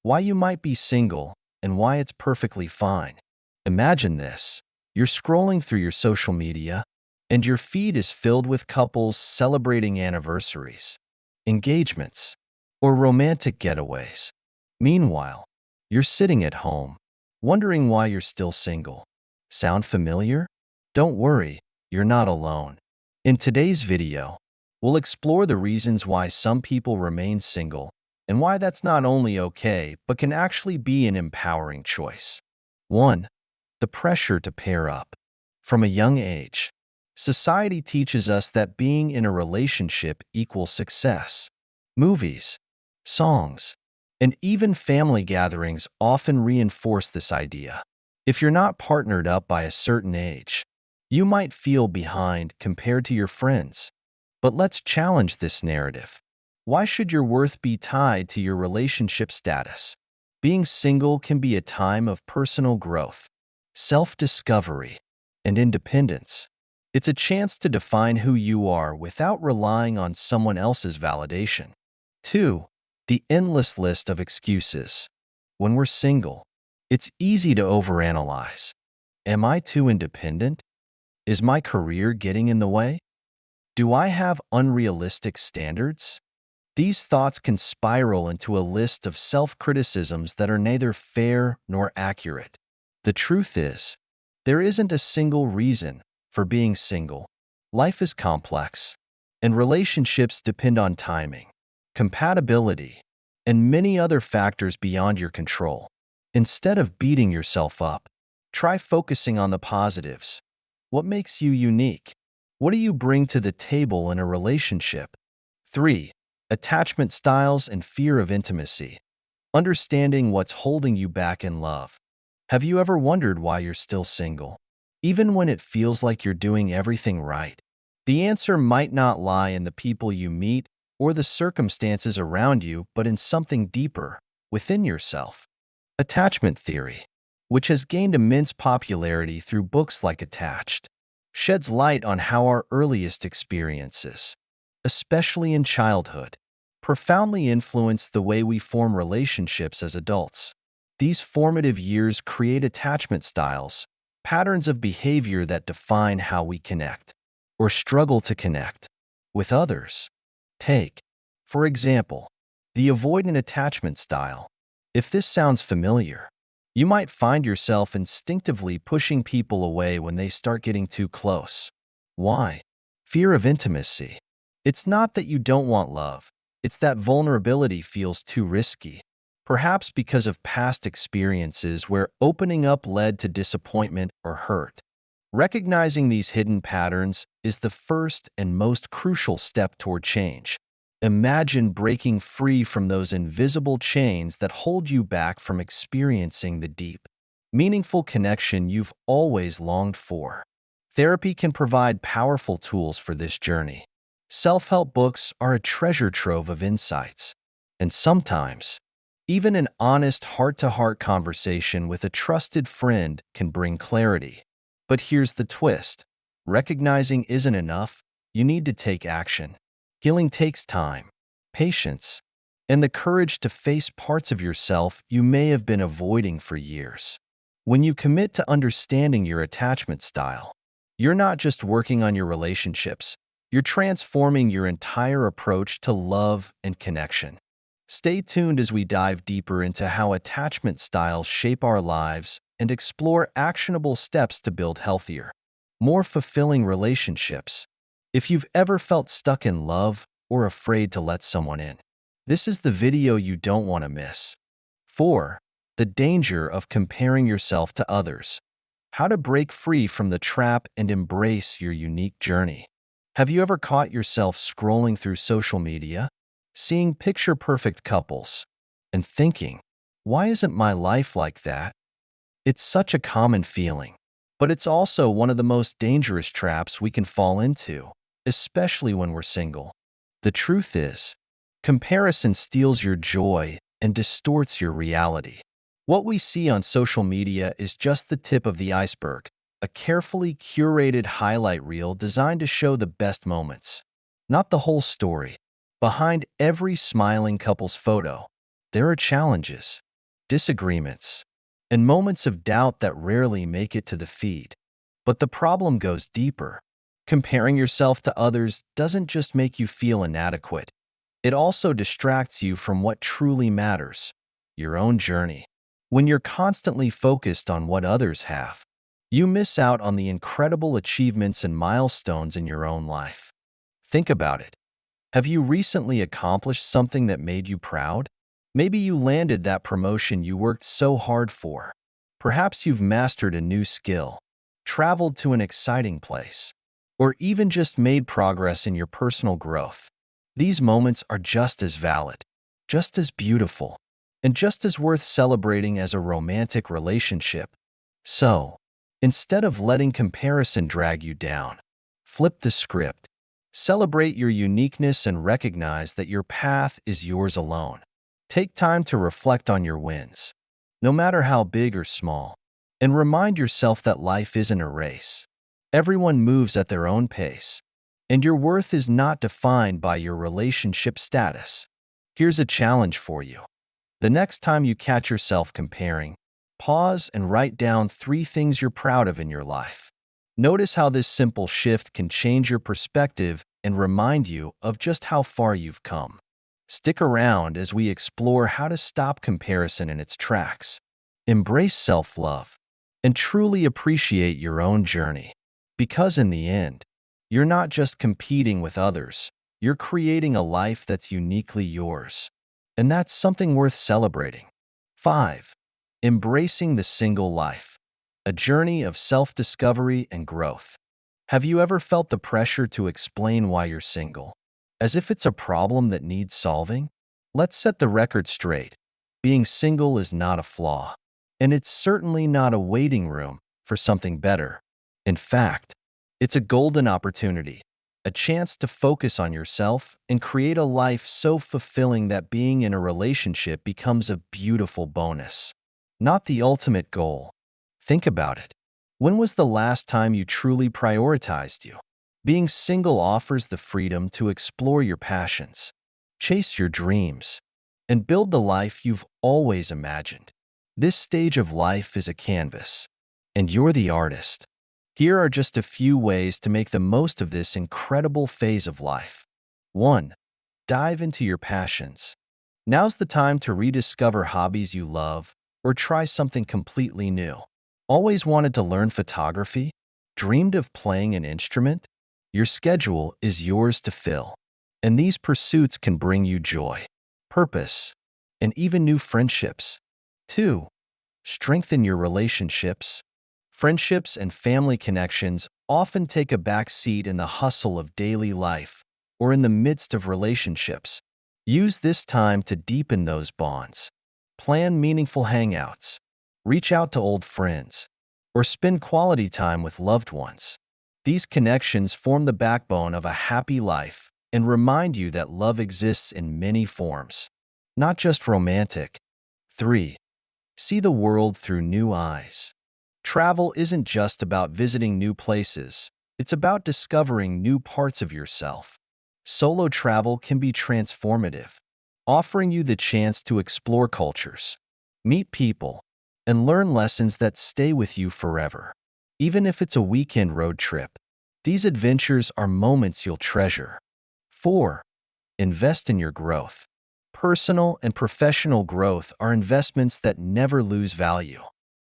why you might be single, and why it's perfectly fine. Imagine this. You're scrolling through your social media, and your feed is filled with couples celebrating anniversaries, engagements, or romantic getaways. Meanwhile, you're sitting at home, wondering why you're still single. Sound familiar? Don't worry, you're not alone. In today's video, we'll explore the reasons why some people remain single and why that's not only okay, but can actually be an empowering choice. 1. The pressure to pair up. From a young age, society teaches us that being in a relationship equals success. Movies, songs, and even family gatherings often reinforce this idea. If you're not partnered up by a certain age, you might feel behind compared to your friends. But let's challenge this narrative. Why should your worth be tied to your relationship status? Being single can be a time of personal growth, self-discovery, and independence. It's a chance to define who you are without relying on someone else's validation. 2. The endless list of excuses. When we're single, it's easy to overanalyze. Am I too independent? Is my career getting in the way? Do I have unrealistic standards? These thoughts can spiral into a list of self-criticisms that are neither fair nor accurate. The truth is, there isn't a single reason for being single. Life is complex, and relationships depend on timing, compatibility, and many other factors beyond your control. Instead of beating yourself up, try focusing on the positives. What makes you unique? What do you bring to the table in a relationship? 3. Attachment styles and fear of intimacy. Understanding what's holding you back in love. Have you ever wondered why you're still single, even when it feels like you're doing everything right? The answer might not lie in the people you meet or the circumstances around you, but in something deeper, within yourself. Attachment theory, which has gained immense popularity through books like Attached, sheds light on how our earliest experiences, especially in childhood, profoundly influence the way we form relationships as adults. These formative years create attachment styles, patterns of behavior that define how we connect, or struggle to connect, with others. Take, for example, the avoidant attachment style. If this sounds familiar, you might find yourself instinctively pushing people away when they start getting too close. Why? Fear of intimacy. It's not that you don't want love, it's that vulnerability feels too risky. Perhaps because of past experiences where opening up led to disappointment or hurt. Recognizing these hidden patterns is the first and most crucial step toward change. Imagine breaking free from those invisible chains that hold you back from experiencing the deep, meaningful connection you've always longed for. Therapy can provide powerful tools for this journey. Self-help books are a treasure trove of insights, and sometimes, even an honest heart-to-heart conversation with a trusted friend can bring clarity. But here's the twist. Recognizing isn't enough. You need to take action. Healing takes time, patience, and the courage to face parts of yourself you may have been avoiding for years. When you commit to understanding your attachment style, you're not just working on your relationships, you're transforming your entire approach to love and connection. Stay tuned as we dive deeper into how attachment styles shape our lives and explore actionable steps to build healthier, more fulfilling relationships. If you've ever felt stuck in love or afraid to let someone in, this is the video you don't want to miss. 4. The danger of comparing yourself to others. How to break free from the trap and embrace your unique journey. Have you ever caught yourself scrolling through social media, seeing picture-perfect couples, and thinking, why isn't my life like that? It's such a common feeling, but it's also one of the most dangerous traps we can fall into, especially when we're single. The truth is, comparison steals your joy and distorts your reality. What we see on social media is just the tip of the iceberg, a carefully curated highlight reel designed to show the best moments, not the whole story. Behind every smiling couple's photo, there are challenges, disagreements, and moments of doubt that rarely make it to the feed. But the problem goes deeper. Comparing yourself to others doesn't just make you feel inadequate, it also distracts you from what truly matters, your own journey. When you're constantly focused on what others have, you miss out on the incredible achievements and milestones in your own life. Think about it. Have you recently accomplished something that made you proud? Maybe you landed that promotion you worked so hard for. Perhaps you've mastered a new skill, traveled to an exciting place, or even just made progress in your personal growth. These moments are just as valid, just as beautiful, and just as worth celebrating as a romantic relationship. So, instead of letting comparison drag you down, flip the script. Celebrate your uniqueness and recognize that your path is yours alone. Take time to reflect on your wins, no matter how big or small, and remind yourself that life isn't a race. Everyone moves at their own pace, and your worth is not defined by your relationship status. Here's a challenge for you. The next time you catch yourself comparing, pause and write down 3 things you're proud of in your life. Notice how this simple shift can change your perspective and remind you of just how far you've come. Stick around as we explore how to stop comparison in its tracks, embrace self-love, and truly appreciate your own journey. Because in the end, you're not just competing with others, you're creating a life that's uniquely yours. And that's something worth celebrating. 5. Embracing the single life, a journey of self-discovery and growth. Have you ever felt the pressure to explain why you're single, as if it's a problem that needs solving? Let's set the record straight. Being single is not a flaw, and it's certainly not a waiting room for something better. In fact, it's a golden opportunity, a chance to focus on yourself and create a life so fulfilling that being in a relationship becomes a beautiful bonus, not the ultimate goal. Think about it. When was the last time you truly prioritized you? Being single offers the freedom to explore your passions, chase your dreams, and build the life you've always imagined. This stage of life is a canvas, and you're the artist. Here are just a few ways to make the most of this incredible phase of life. 1. Dive into your passions. Now's the time to rediscover hobbies you love or try something completely new. Always wanted to learn photography? Dreamed of playing an instrument? Your schedule is yours to fill, and these pursuits can bring you joy, purpose, and even new friendships. 2. Strengthen your relationships. Friendships and family connections often take a back seat in the hustle of daily life or in the midst of relationships. Use this time to deepen those bonds. Plan meaningful hangouts, reach out to old friends, or spend quality time with loved ones. These connections form the backbone of a happy life and remind you that love exists in many forms, not just romantic. 3. See the world through new eyes. Travel isn't just about visiting new places, it's about discovering new parts of yourself. Solo travel can be transformative, offering you the chance to explore cultures, meet people, and learn lessons that stay with you forever. Even if it's a weekend road trip, these adventures are moments you'll treasure. 4. Invest in your growth. Personal and professional growth are investments that never lose value.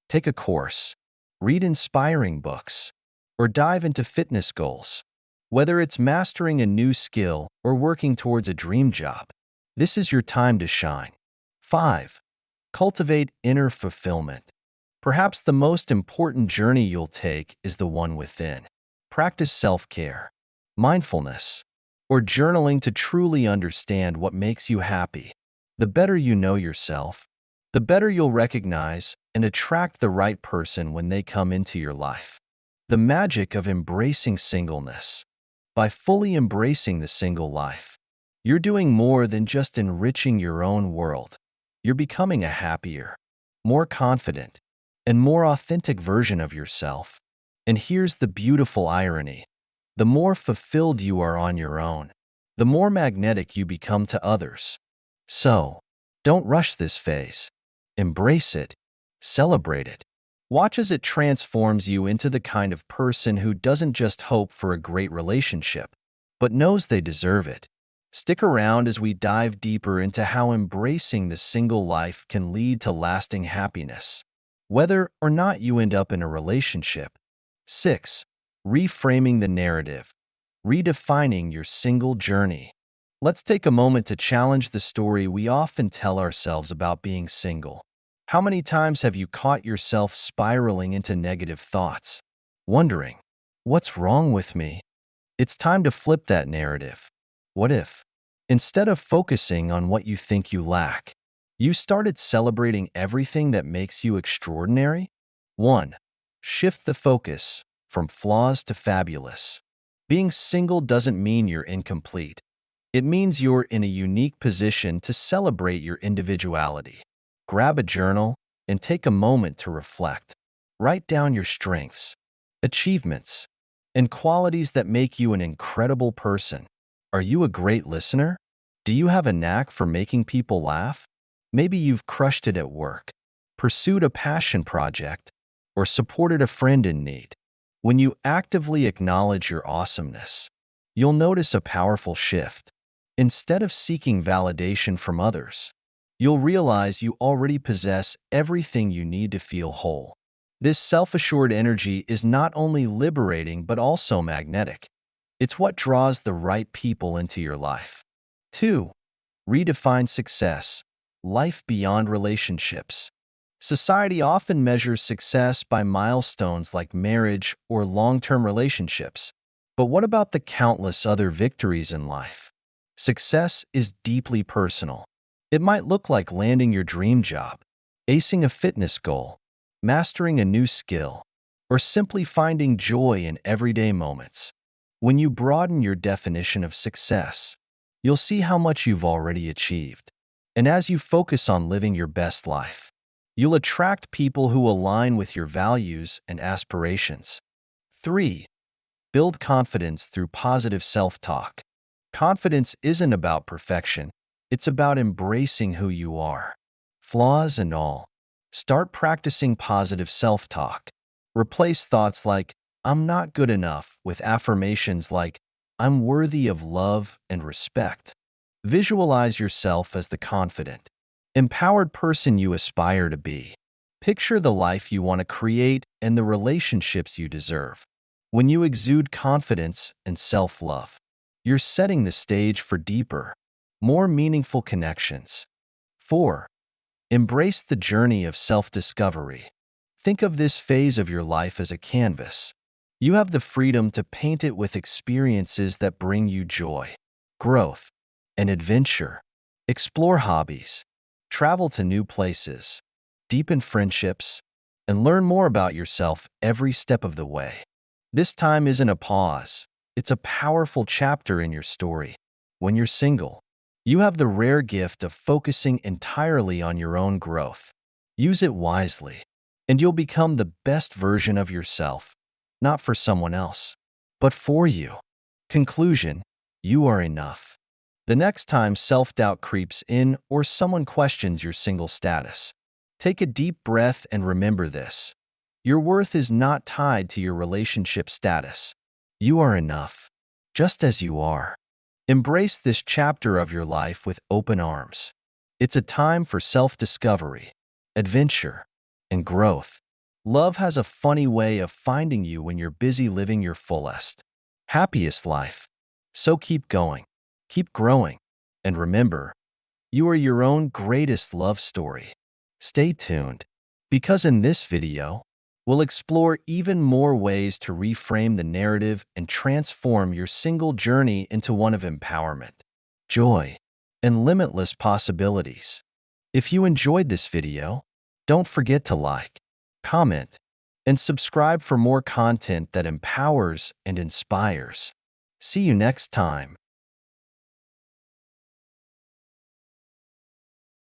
Take a course, read inspiring books, or dive into fitness goals. Whether it's mastering a new skill or working towards a dream job, this is your time to shine. 5. Cultivate inner fulfillment. Perhaps the most important journey you'll take is the one within. Practice self-care, mindfulness, or journaling to truly understand what makes you happy. The better you know yourself, the better you'll recognize and attract the right person when they come into your life. The magic of embracing singleness. By fully embracing the single life, you're doing more than just enriching your own world. You're becoming a happier, more confident, and more authentic version of yourself. And here's the beautiful irony. The more fulfilled you are on your own, the more magnetic you become to others. So, don't rush this phase. Embrace it. Celebrate it. Watch as it transforms you into the kind of person who doesn't just hope for a great relationship, but knows they deserve it. Stick around as we dive deeper into how embracing the single life can lead to lasting happiness, whether or not you end up in a relationship. 6. Reframing the narrative. Redefining your single journey. Let's take a moment to challenge the story we often tell ourselves about being single. How many times have you caught yourself spiraling into negative thoughts, wondering, what's wrong with me? It's time to flip that narrative. What if, instead of focusing on what you think you lack, you started celebrating everything that makes you extraordinary? 1. Shift the focus from flaws to fabulous. Being single doesn't mean you're incomplete. It means you're in a unique position to celebrate your individuality. Grab a journal and take a moment to reflect. Write down your strengths, achievements, and qualities that make you an incredible person. Are you a great listener? Do you have a knack for making people laugh? Maybe you've crushed it at work, pursued a passion project, or supported a friend in need. When you actively acknowledge your awesomeness, you'll notice a powerful shift. Instead of seeking validation from others, you'll realize you already possess everything you need to feel whole. This self-assured energy is not only liberating but also magnetic. It's what draws the right people into your life. 2. Redefine success. Life beyond relationships. Society often measures success by milestones like marriage or long-term relationships. But what about the countless other victories in life? Success is deeply personal. It might look like landing your dream job, acing a fitness goal, mastering a new skill, or simply finding joy in everyday moments. When you broaden your definition of success, you'll see how much you've already achieved. And as you focus on living your best life, you'll attract people who align with your values and aspirations. 3. Build confidence through positive self-talk. Confidence isn't about perfection. It's about embracing who you are, flaws and all. Start practicing positive self-talk. Replace thoughts like, I'm not good enough, with affirmations like, I'm worthy of love and respect. Visualize yourself as the confident, empowered person you aspire to be. Picture the life you want to create and the relationships you deserve. When you exude confidence and self-love, you're setting the stage for deeper, more meaningful connections. 4. Embrace the journey of self-discovery. Think of this phase of your life as a canvas. You have the freedom to paint it with experiences that bring you joy, growth, and adventure. Explore hobbies, travel to new places, deepen friendships, and learn more about yourself every step of the way. This time isn't a pause. It's a powerful chapter in your story. When you're single, you have the rare gift of focusing entirely on your own growth. Use it wisely, and you'll become the best version of yourself, not for someone else, but for you. Conclusion: you are enough. The next time self-doubt creeps in or someone questions your single status, take a deep breath and remember this. Your worth is not tied to your relationship status. You are enough, just as you are. Embrace this chapter of your life with open arms. It's a time for self-discovery, adventure, and growth. Love has a funny way of finding you when you're busy living your fullest, happiest life. So keep going, keep growing, and remember, you are your own greatest love story. Stay tuned, because in this video, we'll explore even more ways to reframe the narrative and transform your single journey into one of empowerment, joy, and limitless possibilities. If you enjoyed this video, don't forget to like, comment, and subscribe for more content that empowers and inspires. See you next time.